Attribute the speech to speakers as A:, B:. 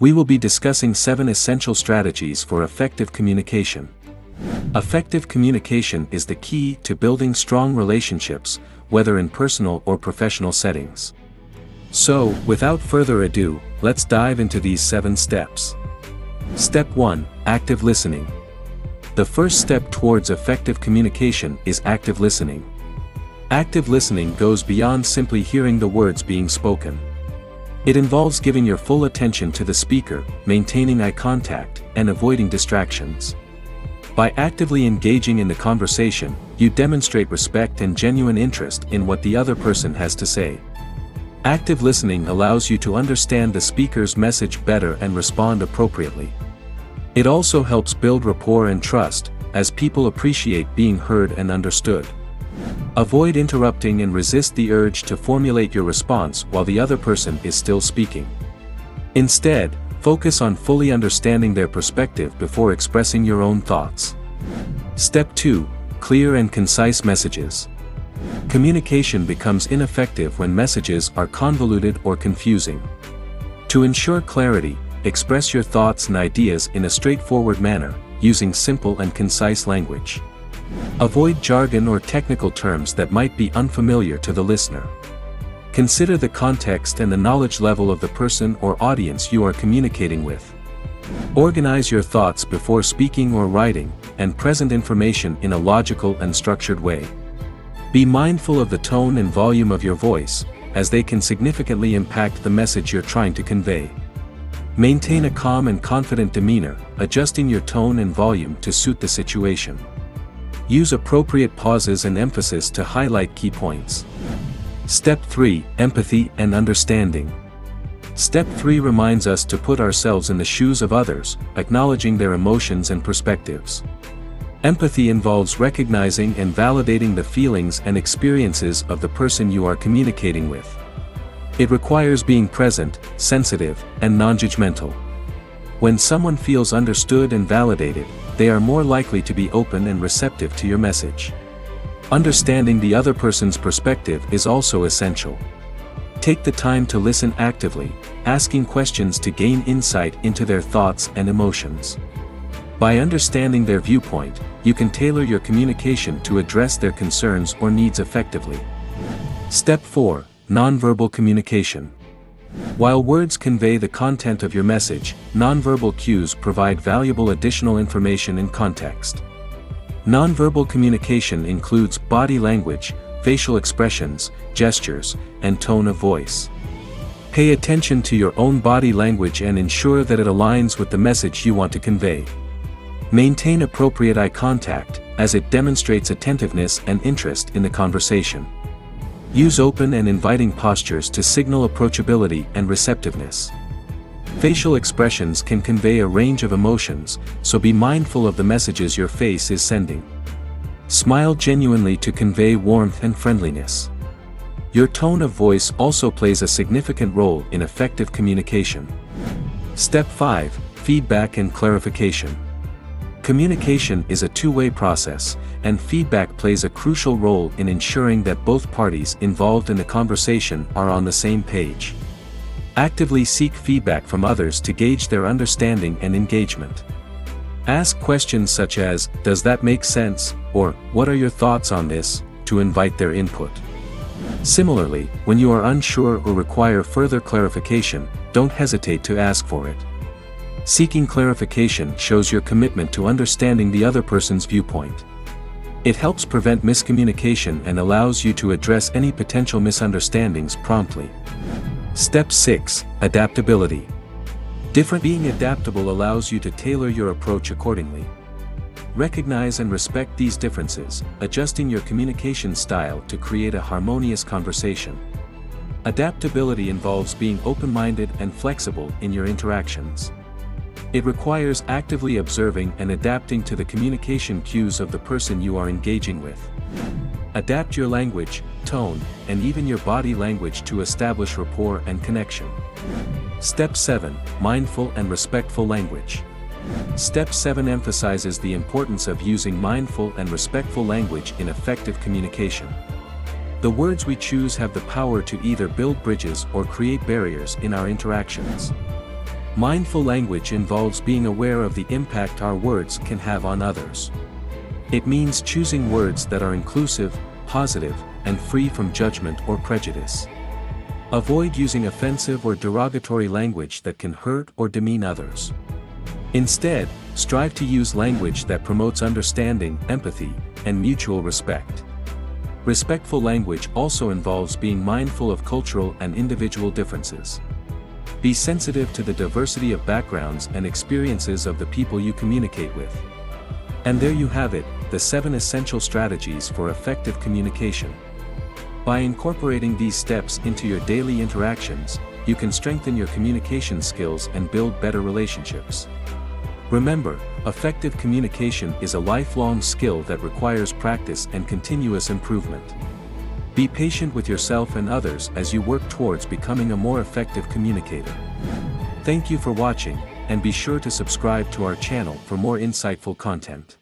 A: We will be discussing 7 essential strategies for effective communication. Effective communication is the key to building strong relationships, whether in personal or professional settings. So, without further ado, let's dive into these 7 steps. Step 1. Active listening. The first step towards effective communication is active listening. Active listening goes beyond simply hearing the words being spoken. It involves giving your full attention to the speaker, maintaining eye contact, and avoiding distractions. By actively engaging in the conversation, you demonstrate respect and genuine interest in what the other person has to say. Active listening allows you to understand the speaker's message better and respond appropriately. It also helps build rapport and trust, as people appreciate being heard and understood. Avoid interrupting and resist the urge to formulate your response while the other person is still speaking. Instead, focus on fully understanding their perspective before expressing your own thoughts. Step 2. Clear and concise messages. Communication becomes ineffective when messages are convoluted or confusing. To ensure clarity, express your thoughts and ideas in a straightforward manner, using simple and concise language. Avoid jargon or technical terms that might be unfamiliar to the listener. Consider the context and the knowledge level of the person or audience you are communicating with. Organize your thoughts before speaking or writing, and present information in a logical and structured way. Be mindful of the tone and volume of your voice, as they can significantly impact the message you're trying to convey. Maintain a calm and confident demeanor, adjusting your tone and volume to suit the situation. Use appropriate pauses and emphasis to highlight key points. Step 3. Empathy and understanding. Step 3 reminds us to put ourselves in the shoes of others, acknowledging their emotions and perspectives. Empathy involves recognizing and validating the feelings and experiences of the person you are communicating with. It requires being present, sensitive, and non-judgmental. When someone feels understood and validated, they are more likely to be open and receptive to your message. Understanding the other person's perspective is also essential. Take the time to listen actively, asking questions to gain insight into their thoughts and emotions. By understanding their viewpoint, you can tailor your communication to address their concerns or needs effectively. Step 4. Nonverbal communication. While words convey the content of your message, nonverbal cues provide valuable additional information and context. Nonverbal communication includes body language, facial expressions, gestures, and tone of voice. Pay attention to your own body language and ensure that it aligns with the message you want to convey. Maintain appropriate eye contact, as it demonstrates attentiveness and interest in the conversation. Use open and inviting postures to signal approachability and receptiveness. Facial expressions can convey a range of emotions, so be mindful of the messages your face is sending. Smile genuinely to convey warmth and friendliness. Your tone of voice also plays a significant role in effective communication. Step 5. Feedback and clarification. Communication is a two-way process, and feedback plays a crucial role in ensuring that both parties involved in the conversation are on the same page. Actively seek feedback from others to gauge their understanding and engagement. Ask questions such as, "Does that make sense?" or "What are your thoughts on this?" to invite their input. Similarly, when you are unsure or require further clarification, don't hesitate to ask for it. Seeking clarification shows your commitment to understanding the other person's viewpoint. It helps prevent miscommunication and allows you to address any potential misunderstandings promptly. Step 6. Adaptability. Being adaptable allows you to tailor your approach accordingly. Recognize and respect these differences, adjusting your communication style to create a harmonious conversation. Adaptability involves being open-minded and flexible in your interactions. It requires actively observing and adapting to the communication cues of the person you are engaging with. Adapt your language, tone, and even your body language to establish rapport and connection. Step 7. Mindful and respectful language. Step 7 emphasizes the importance of using mindful and respectful language in effective communication. The words we choose have the power to either build bridges or create barriers in our interactions. Mindful language involves being aware of the impact our words can have on others. It means choosing words that are inclusive, positive, and free from judgment or prejudice. Avoid using offensive or derogatory language that can hurt or demean others. Instead, strive to use language that promotes understanding, empathy, and mutual respect. Respectful language also involves being mindful of cultural and individual differences. Be sensitive to the diversity of backgrounds and experiences of the people you communicate with. And there you have it, the 7 essential strategies for effective communication. By incorporating these steps into your daily interactions, you can strengthen your communication skills and build better relationships. Remember, effective communication is a lifelong skill that requires practice and continuous improvement. Be patient with yourself and others as you work towards becoming a more effective communicator. Thank you for watching, and be sure to subscribe to our channel for more insightful content.